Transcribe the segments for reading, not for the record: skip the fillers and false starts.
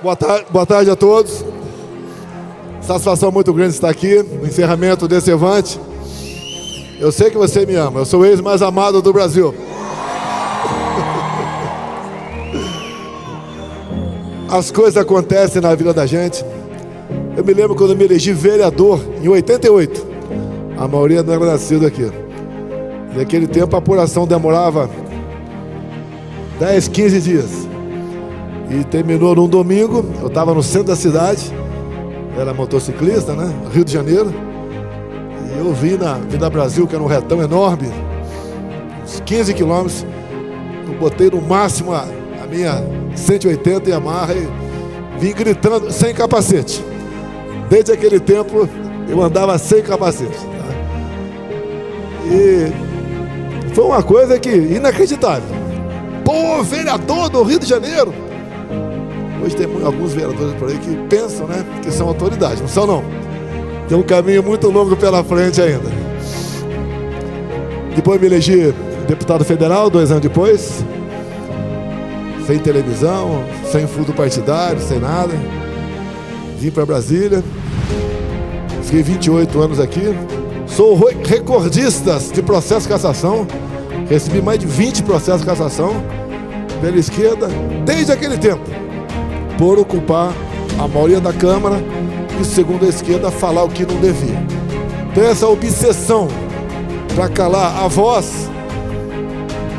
Boa tarde a todos. Satisfação muito grande estar aqui no encerramento desse Evante. Eu sei que você me ama, eu sou o ex mais amado do Brasil. As coisas acontecem na vida da gente. Eu me lembro quando eu me elegi vereador, em 88. A maioria não era nascido aqui. Naquele tempo a apuração demorava 10, 15 dias. E terminou num domingo, eu estava no centro da cidade, era motociclista, né? Rio de Janeiro. E eu vim na Vida Brasil, que era um retão enorme, uns 15 quilômetros. Eu botei no máximo a minha 180 Yamaha e vim gritando sem capacete. Desde aquele tempo eu andava sem capacete. Tá? E foi uma coisa que inacreditável. Pô, vereador do Rio de Janeiro! Hoje tem alguns vereadores por aí que pensam, né, que são autoridades. Não são, não. Tem um caminho muito longo pela frente ainda. Depois me elegi deputado federal, 2 anos depois. Sem televisão, sem fundo partidário, sem nada. Vim para Brasília. Fiquei 28 anos aqui. Sou recordista de processo de cassação. Recebi mais de 20 processos de cassação pela esquerda desde aquele tempo, por ocupar a maioria da Câmara e, segundo a esquerda, falar o que não devia. Então essa obsessão para calar a voz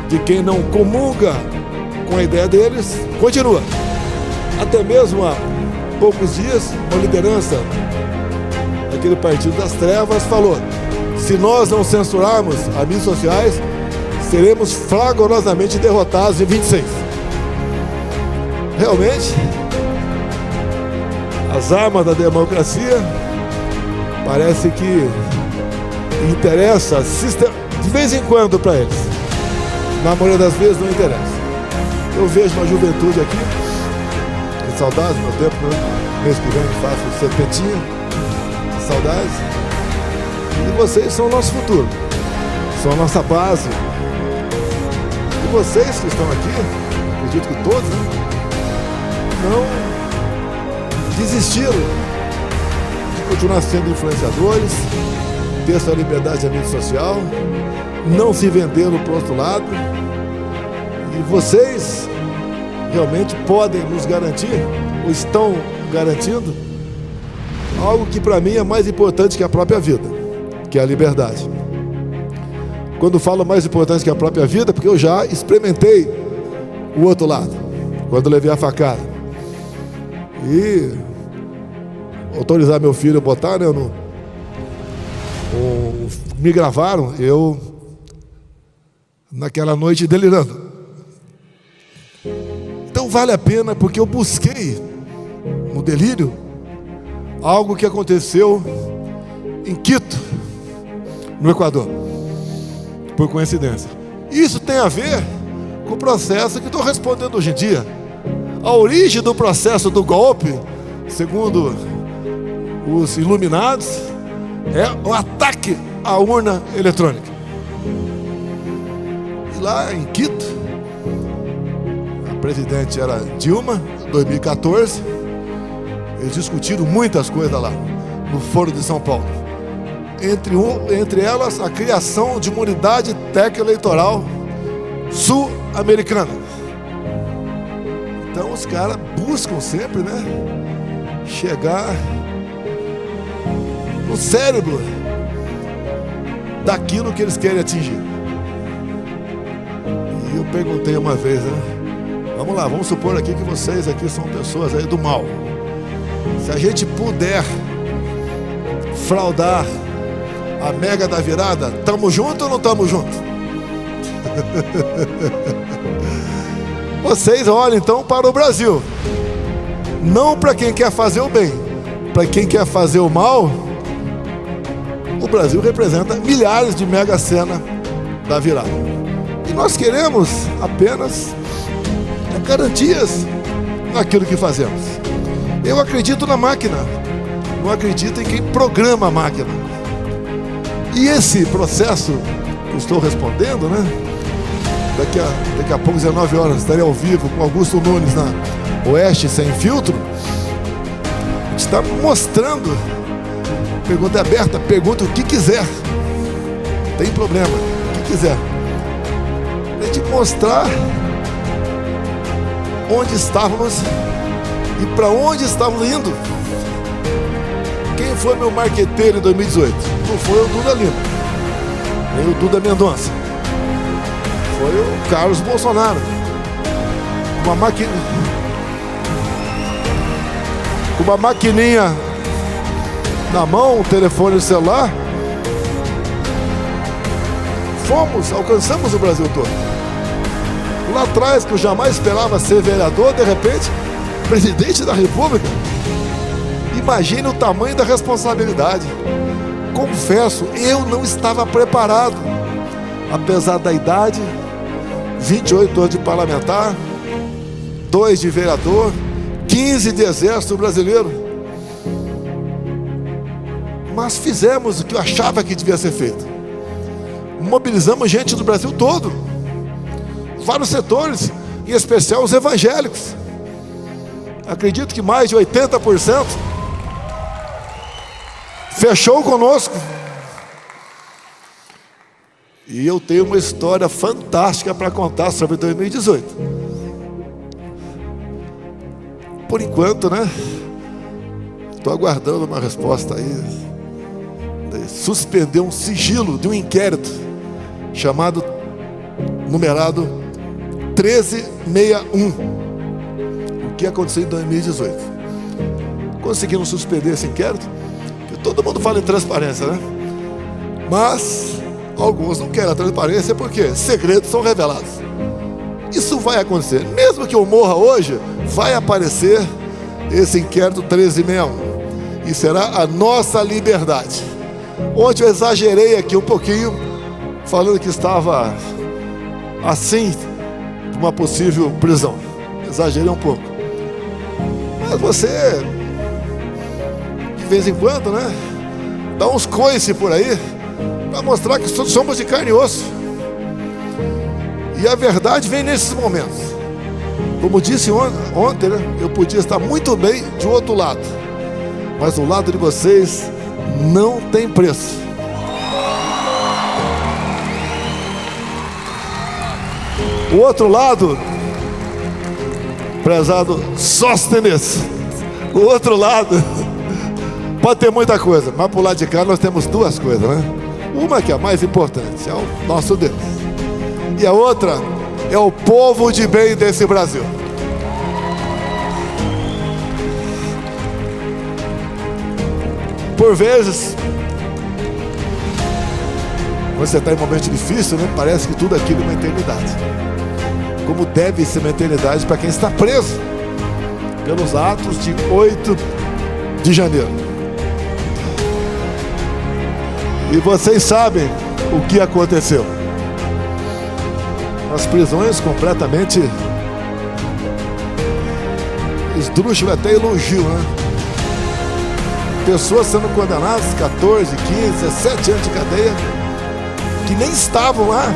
de quem não comunga com a ideia deles continua. Até mesmo há poucos dias, uma liderança daquele Partido das Trevas falou: se nós não censurarmos as mídias sociais, seremos fragorosamente derrotados em 26. Realmente, as armas da democracia parece que interessa de vez em quando para eles. Na maioria das vezes não interessa. Eu vejo uma juventude aqui, com saudades do meu tempo, né? Mês que vem faço 70, saudades. E vocês são o nosso futuro, são a nossa base. E vocês que estão aqui, acredito que todos, né, não desistiram de continuar sendo influenciadores, ter sua liberdade de mídia social, não se venderam para o outro lado. E vocês realmente podem nos garantir, ou estão garantindo, algo que para mim é mais importante que a própria vida, que é a liberdade. Quando falo mais importante que a própria vida, porque eu já experimentei o outro lado, quando levei a facada. E autorizar meu filho a botar, né, me gravaram, eu naquela noite delirando. Então vale a pena, porque eu busquei no delírio algo que aconteceu em Quito, no Equador, por coincidência. Isso tem a ver com o processo que estou respondendo hoje em dia. A origem do processo do golpe, segundo os iluminados, é o ataque à urna eletrônica. E lá em Quito, a presidente era Dilma, em 2014. Eles discutiram muitas coisas lá, no Foro de São Paulo. Entre elas, a criação de uma unidade técnica eleitoral sul-americana. Então os caras buscam sempre, né, chegar no cérebro daquilo que eles querem atingir. E eu perguntei uma vez, né, vamos lá, vamos supor aqui que vocês aqui são pessoas aí do mal. Se a gente puder fraudar a mega da virada, tamo junto ou não tamo junto? Vocês olham então para o Brasil, não para quem quer fazer o bem, para quem quer fazer o mal. O Brasil representa milhares de mega sena da virada. E nós queremos apenas garantias naquilo que fazemos. Eu acredito na máquina, não acredito em quem programa a máquina. E esse processo que eu estou respondendo, né? Daqui a pouco, 19 horas, estarei ao vivo com Augusto Nunes Oeste Sem Filtro, a gente está mostrando, pergunta aberta, pergunta o que quiser, não tem problema, o que quiser, a gente mostrar onde estávamos e para onde estávamos indo. Quem foi meu marqueteiro em 2018? Não foi o Duda Lima, nem o Duda Mendonça, foi o Carlos Bolsonaro, com uma maquininha na mão, um telefone celular, alcançamos o Brasil todo. Lá atrás, que eu jamais esperava ser vereador, de repente, presidente da República. Imagine o tamanho da responsabilidade. Confesso, eu não estava preparado, apesar da idade, 28 anos de parlamentar, 2 de vereador, 15 de exército brasileiro. Mas fizemos o que eu achava que devia ser feito. Mobilizamos gente do Brasil todo, vários setores, em especial os evangélicos. Acredito que mais de 80% fechou conosco. E eu tenho uma história fantástica para contar sobre 2018. Por enquanto, né? Estou aguardando uma resposta aí. Suspender um sigilo de um inquérito chamado, numerado 1361. O que aconteceu em 2018? Conseguimos suspender esse inquérito, porque todo mundo fala em transparência, né? Mas alguns não querem a transparência porque segredos são revelados. Isso vai acontecer, mesmo que eu morra hoje, vai aparecer esse inquérito 1361 e será a nossa liberdade. Ontem eu exagerei aqui um pouquinho, falando que estava assim de uma possível prisão. Exagerei um pouco. Mas você, de vez em quando, né, dá uns coices por aí para mostrar que somos de carne e osso. E a verdade vem nesses momentos. Como disse ontem, né, eu podia estar muito bem de outro lado, mas o lado de vocês não tem preço. O outro lado, prezado Sóstenes, o outro lado pode ter muita coisa, mas por lado de cá nós temos duas coisas, né? Uma que é a mais importante, é o nosso Deus, e a outra é o povo de bem desse Brasil. Por vezes, você está em um momento difícil, né? Parece que tudo aquilo é uma eternidade. Como deve ser uma eternidade para quem está preso pelos atos de 8 de janeiro. E vocês sabem o que aconteceu. As prisões completamente esdrúxulo, até elogio, né? Pessoas sendo condenadas 14, 15, 17 anos de cadeia, que nem estavam lá,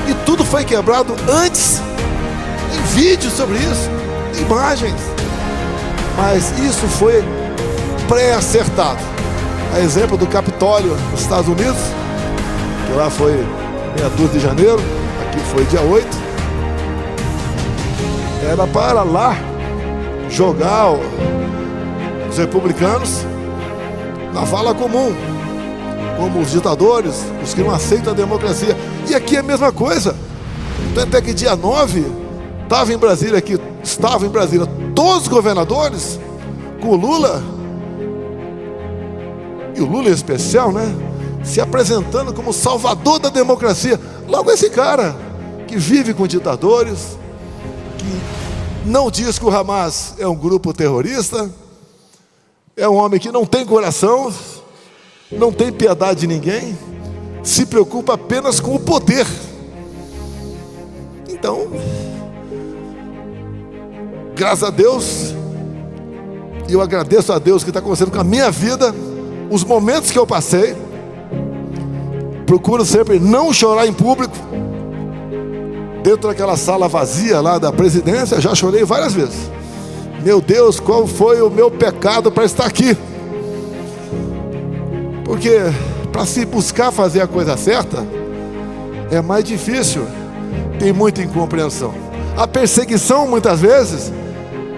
e tudo foi quebrado antes. Tem vídeos sobre isso, imagens, mas isso foi pré-acertado. A exemplo do Capitólio nos Estados Unidos, que lá foi meia dúzia de janeiro, aqui foi dia 8, era para lá jogar os republicanos na vala comum, como os ditadores, os que não aceitam a democracia. E aqui é a mesma coisa. Tanto é que dia 9 estava em Brasília todos os governadores, com o Lula, e o Lula em especial, né, se apresentando como salvador da democracia. Logo esse cara que vive com ditadores, que não diz que o Hamas é um grupo terrorista, é um homem que não tem coração, não tem piedade de ninguém, se preocupa apenas com o poder. Então, graças a Deus, e eu agradeço a Deus que está acontecendo com a minha vida, os momentos que eu passei, procuro sempre não chorar em público. Dentro daquela sala vazia lá da presidência, já chorei várias vezes. meu Deus, qual foi o meu pecado para estar aqui? Porque para se buscar fazer a coisa certa é mais difícil, tem muita incompreensão. A perseguição muitas vezes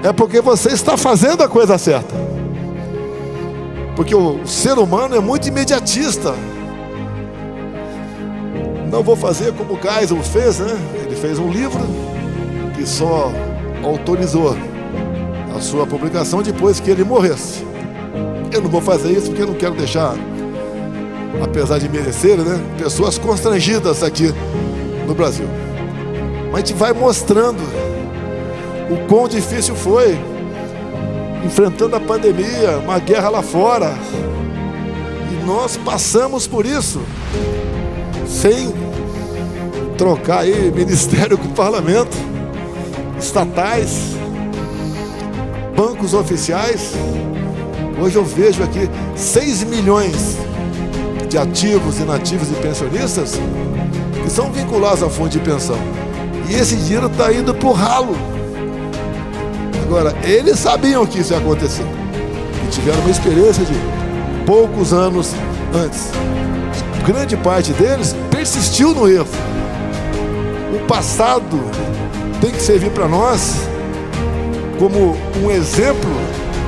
é porque você está fazendo a coisa certa. Porque o ser humano é muito imediatista. Não vou fazer como o Geisel fez, né? Ele fez um livro que só autorizou a sua publicação depois que ele morresse. Eu não vou fazer isso porque eu não quero deixar, apesar de merecer, né, pessoas constrangidas aqui no Brasil. Mas a gente vai mostrando o quão difícil foi, enfrentando a pandemia, uma guerra lá fora. E nós passamos por isso, sem trocar aí ministério com o parlamento, estatais, bancos oficiais. Hoje eu vejo aqui 6 milhões de ativos, inativos e pensionistas que são vinculados ao fundo de pensão. E esse dinheiro está indo para o ralo. Agora, eles sabiam que isso ia acontecer. E tiveram uma experiência de poucos anos antes. Grande parte deles persistiu no erro. O passado tem que servir para nós como um exemplo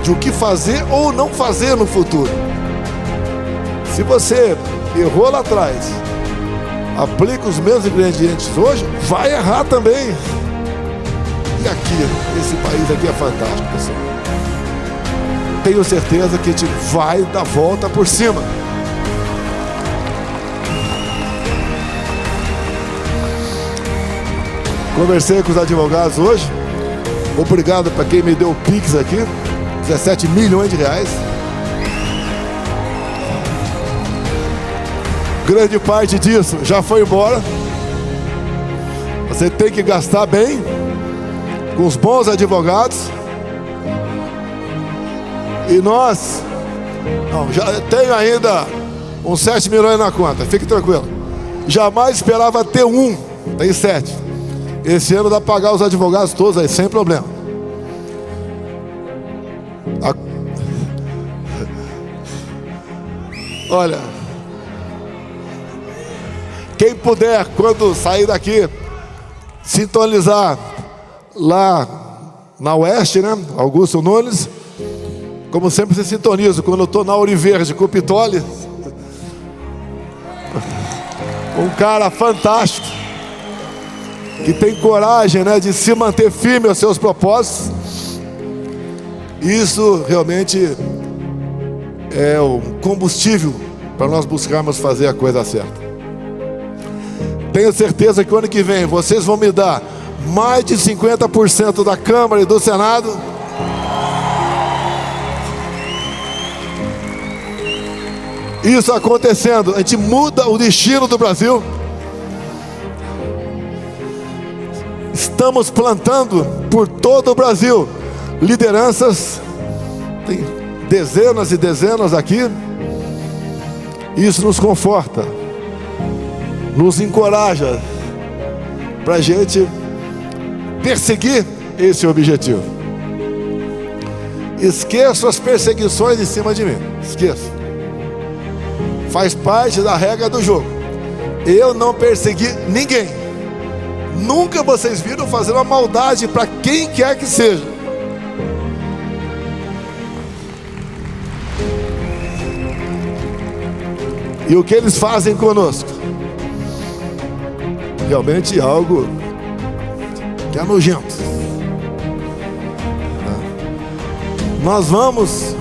de o que fazer ou não fazer no futuro. Se você errou lá atrás, aplica os mesmos ingredientes hoje, vai errar também. E aqui, esse país aqui é fantástico, pessoal. Tenho certeza que a gente vai dar volta por cima. Conversei com os advogados hoje. Obrigado para quem me deu o Pix aqui, 17 milhões de reais. Grande parte disso já foi embora. Você tem que gastar bem, com os bons advogados. E nós, não, já tenho ainda uns 7 milhões na conta, fique tranquilo. Jamais esperava ter tem 7. Esse ano dá para pagar os advogados todos aí, sem problema. Olha, quem puder, quando sair daqui, sintonizar lá na Oeste, né? Augusto Nunes. Como sempre se sintoniza quando eu estou na Ouro Verde com o Pitoli. Um cara fantástico, que tem coragem, né, de se manter firme aos seus propósitos. Isso realmente é o combustível para nós buscarmos fazer a coisa certa. Tenho certeza que o ano que vem vocês vão me dar mais de 50% da Câmara e do Senado. Isso acontecendo, a gente muda o destino do Brasil. Estamos plantando por todo o Brasil lideranças, tem dezenas e dezenas aqui. Isso nos conforta, nos encoraja para a gente perseguir esse objetivo. Esqueço as perseguições em cima de mim, esqueço. Faz parte da regra do jogo. Eu não persegui ninguém. Nunca vocês viram fazer uma maldade para quem quer que seja. E o que eles fazem conosco? Realmente é algo que é nojento. Nós vamos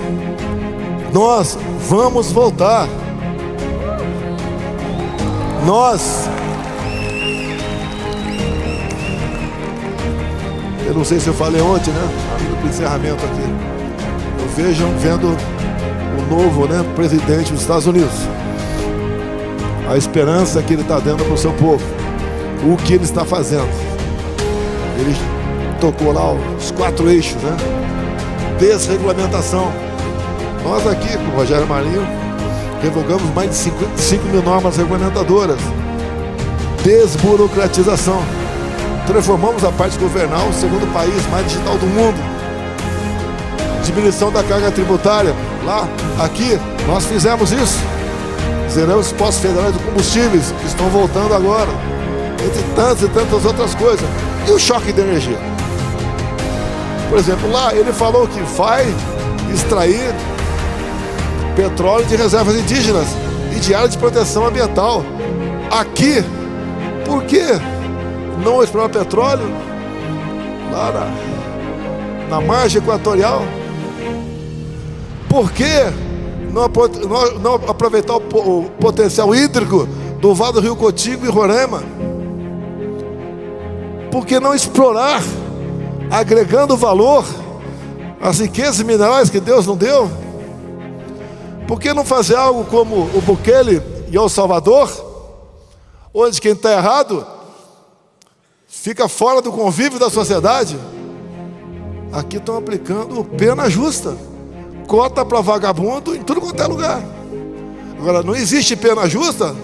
voltar. Eu não sei se eu falei ontem, né? No encerramento aqui. Eu vendo o novo, né, presidente dos Estados Unidos. A esperança que ele está dando para o seu povo. O que ele está fazendo. Ele tocou lá os 4 eixos, né? Desregulamentação. Nós aqui, com o Rogério Marinho, revogamos mais de 5 mil normas regulamentadoras. Desburocratização. Transformamos a parte governal o segundo país mais digital do mundo. diminuição da carga tributária. Lá, aqui, nós fizemos isso. Zeramos impostos federais de combustíveis, que estão voltando agora, entre tantas e tantas outras coisas. E o choque de energia? Por exemplo, lá ele falou que vai extrair petróleo de reservas indígenas e de área de proteção ambiental. Aqui, por que não explorar petróleo lá na margem equatorial? Por que não aproveitar o potencial hídrico do Vale do Rio Cotingo e Roraima? Por que não explorar, agregando valor, as riquezas minerais que Deus não deu? Por que não fazer algo como o Bukele e El Salvador, onde quem está errado fica fora do convívio da sociedade? Aqui estão aplicando pena justa, cota para vagabundo em tudo quanto é lugar. Agora, não existe pena justa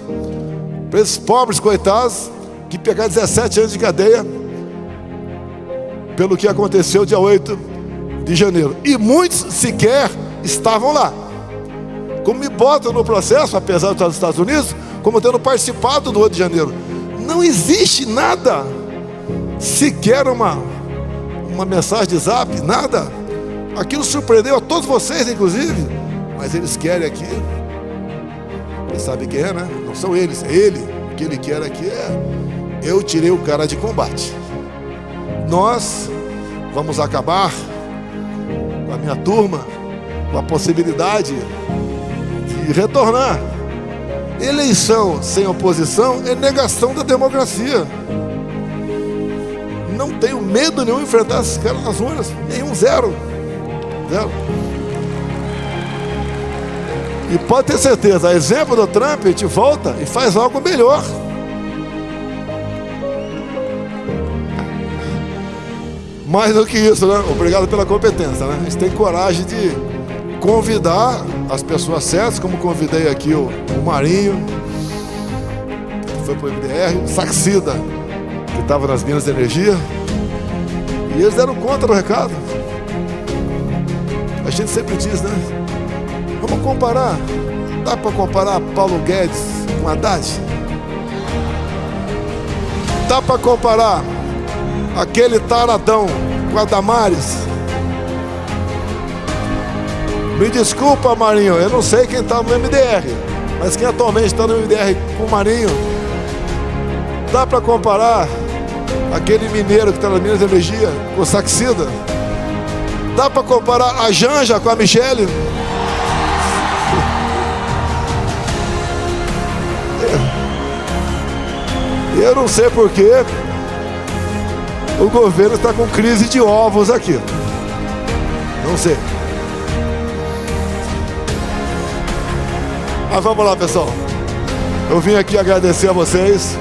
para esses pobres coitados que pegaram 17 anos de cadeia pelo que aconteceu dia 8 de janeiro. E muitos sequer estavam lá. Como me botam no processo, apesar de estar nos Estados Unidos, como tendo participado do 8 de janeiro. Não existe nada, sequer uma mensagem de zap, nada. Aquilo surpreendeu a todos vocês, inclusive. Mas eles querem aqui. Eles sabem quem é, né? Não são eles, é ele. O que ele quer aqui é: eu tirei o cara de combate. Nós vamos acabar com a minha turma, com a possibilidade de retornar. Eleição sem oposição é negação da democracia. Não tenho medo nenhum de enfrentar esses caras nas urnas. Nenhum, zero. E pode ter certeza, a exemplo do Trump, a gente volta e faz algo melhor. Mais do que isso, né? Obrigado pela competência, né? A gente tem coragem de convidar as pessoas certas, como convidei aqui o Marinho, que foi para o MDR, o Saxida, que estava nas Minas de Energia, e eles deram conta do recado. A gente sempre diz, né? Vamos comparar. Dá para comparar Paulo Guedes com Haddad? Dá para comparar aquele taradão com a Damares? Me desculpa, Marinho, eu não sei quem está no MDR, mas quem atualmente está no MDR com o Marinho, dá para comparar aquele mineiro que está na Minas de Energia com o Saxida? Dá para comparar a Janja com a Michele? Eu não sei porque o governo está com crise de ovos aqui. Não sei. Mas vamos lá, pessoal. Eu vim aqui agradecer a vocês,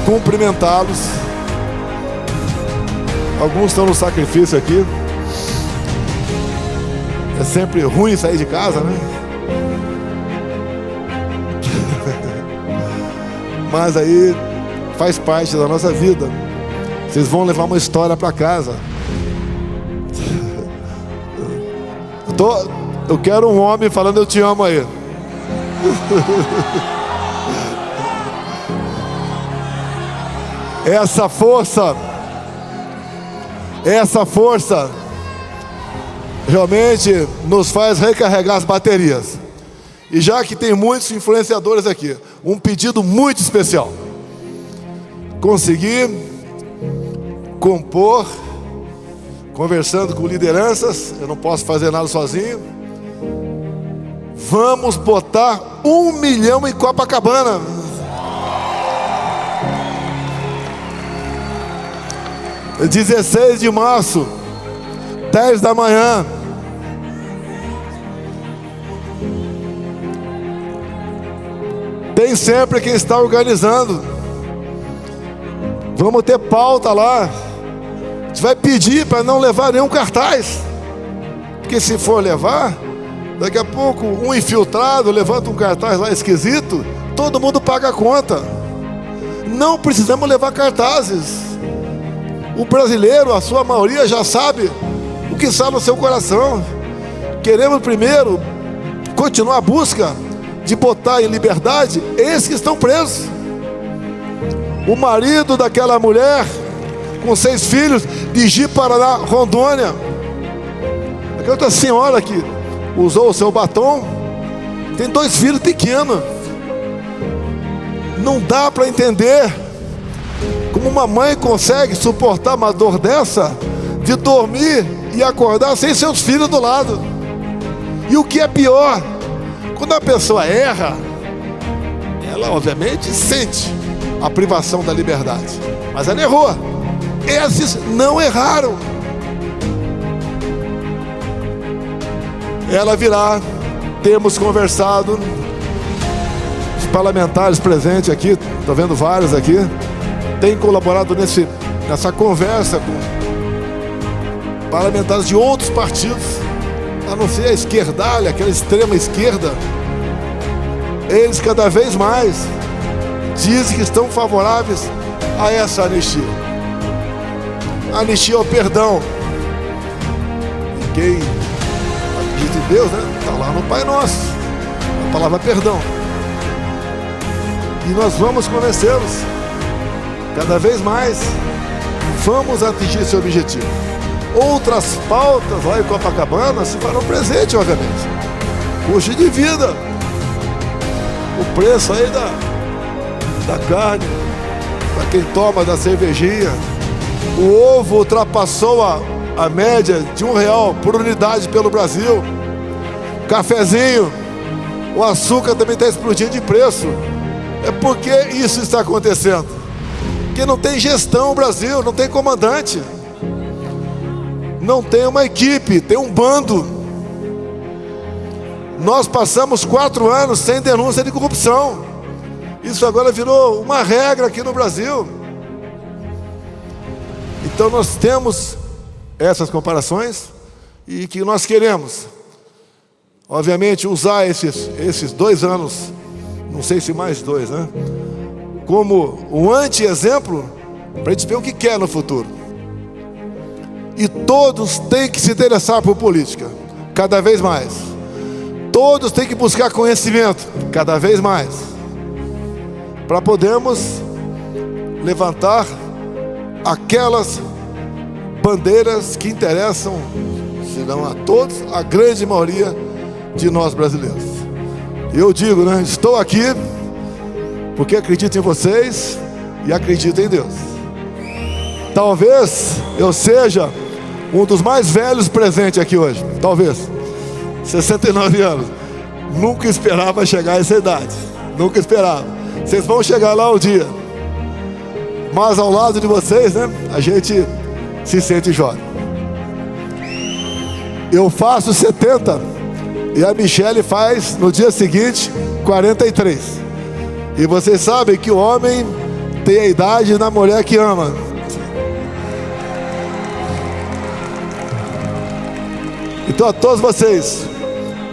cumprimentá-los. Alguns estão no sacrifício aqui. É sempre ruim sair de casa, né? Mas aí faz parte da nossa vida. Vocês vão levar uma história para casa. Eu quero um homem falando eu te amo aí. Essa força realmente nos faz recarregar as baterias. E já que tem muitos influenciadores aqui, um pedido muito especial: conseguir compor, conversando com lideranças, eu não posso fazer nada sozinho. Vamos botar 1 milhão em Copacabana. É 16 de março, 10 da manhã. Tem sempre quem está organizando. Vamos ter pauta lá. A gente vai pedir para não levar nenhum cartaz, porque se for levar, daqui a pouco um infiltrado levanta um cartaz lá esquisito, todo mundo paga a conta. Não precisamos levar cartazes. O brasileiro, a sua maioria, já sabe o que está no seu coração. Queremos primeiro continuar a busca de botar em liberdade esses que estão presos. O marido daquela mulher com 6 filhos de Ji-Paraná, Rondônia. Aquela outra senhora que usou o seu batom, tem 2 filhos pequenos. Não dá para entender como uma mãe consegue suportar uma dor dessa, de dormir e acordar sem seus filhos do lado. E o que é pior, quando a pessoa erra, ela obviamente sente a privação da liberdade, mas ela errou. Esses não erraram. Ela virá. Temos conversado, os parlamentares presentes aqui, estou vendo vários aqui, têm colaborado nessa conversa com parlamentares de outros partidos, a não ser a esquerdalha, aquela extrema esquerda. Eles cada vez mais dizem que estão favoráveis a essa anistia. A anistia é o perdão. E quem acredita em Deus, né? Está lá no Pai Nosso, a palavra perdão. E nós vamos convencê-los. Cada vez mais vamos atingir esse objetivo. Outras pautas lá em Copacabana se farão presente, obviamente. Custo de vida, o preço aí da carne, para quem toma da cervejinha. O ovo ultrapassou a média de R$1 por unidade pelo Brasil. Cafezinho, o açúcar também está explodindo de preço. É porque isso está acontecendo. Porque não tem gestão no Brasil, não tem comandante, não tem uma equipe, tem um bando. Nós passamos 4 anos sem denúncia de corrupção. Isso agora virou uma regra aqui no Brasil. Então nós temos essas comparações e que nós queremos, obviamente, usar esses 2 anos, não sei se mais 2, né, como um anti-exemplo para a gente ver o que quer no futuro. E todos têm que se interessar por política, cada vez mais. Todos têm que buscar conhecimento, cada vez mais, para podermos levantar aquelas bandeiras que interessam, se não a todos, a grande maioria de nós brasileiros. Eu digo, né, estou aqui porque acredito em vocês e acredito em Deus. Talvez eu seja um dos mais velhos presentes aqui hoje, talvez, 69 anos. Nunca esperava chegar a essa idade, nunca esperava. Vocês vão chegar lá um dia, mas ao lado de vocês, né, a gente se sente jovem. Eu faço 70 e a Michele faz no dia seguinte 43. E vocês sabem que o homem tem a idade da mulher que ama. Então a todos vocês,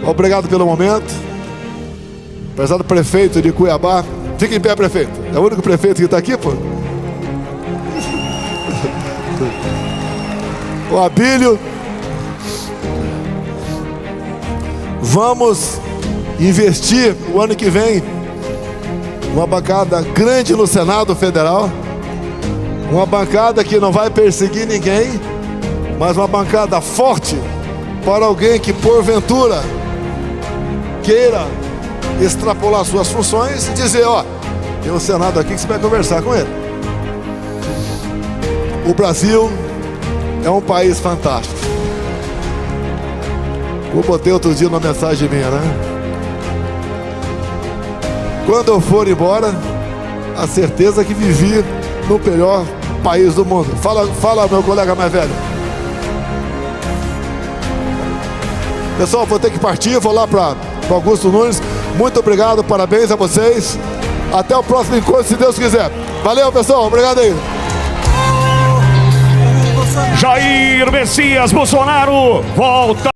obrigado pelo momento. Prezado prefeito de Cuiabá, fique em pé, prefeito. É o único prefeito que está aqui, pô. O Abílio. Vamos investir o ano que vem uma bancada grande no Senado Federal, uma bancada que não vai perseguir ninguém, mas uma bancada forte para alguém que porventura queira extrapolar suas funções e dizer, ó, tem um Senado aqui que você vai conversar com ele. O Brasil é um país fantástico. Eu botei outro dia uma mensagem minha, né? Quando eu for embora, a certeza que vivi no melhor país do mundo. Fala meu colega mais velho. Pessoal, vou ter que partir, vou lá para Augusto Nunes. Muito obrigado, parabéns a vocês. Até o próximo encontro, se Deus quiser. Valeu, pessoal, obrigado aí. Jair Messias Bolsonaro volta.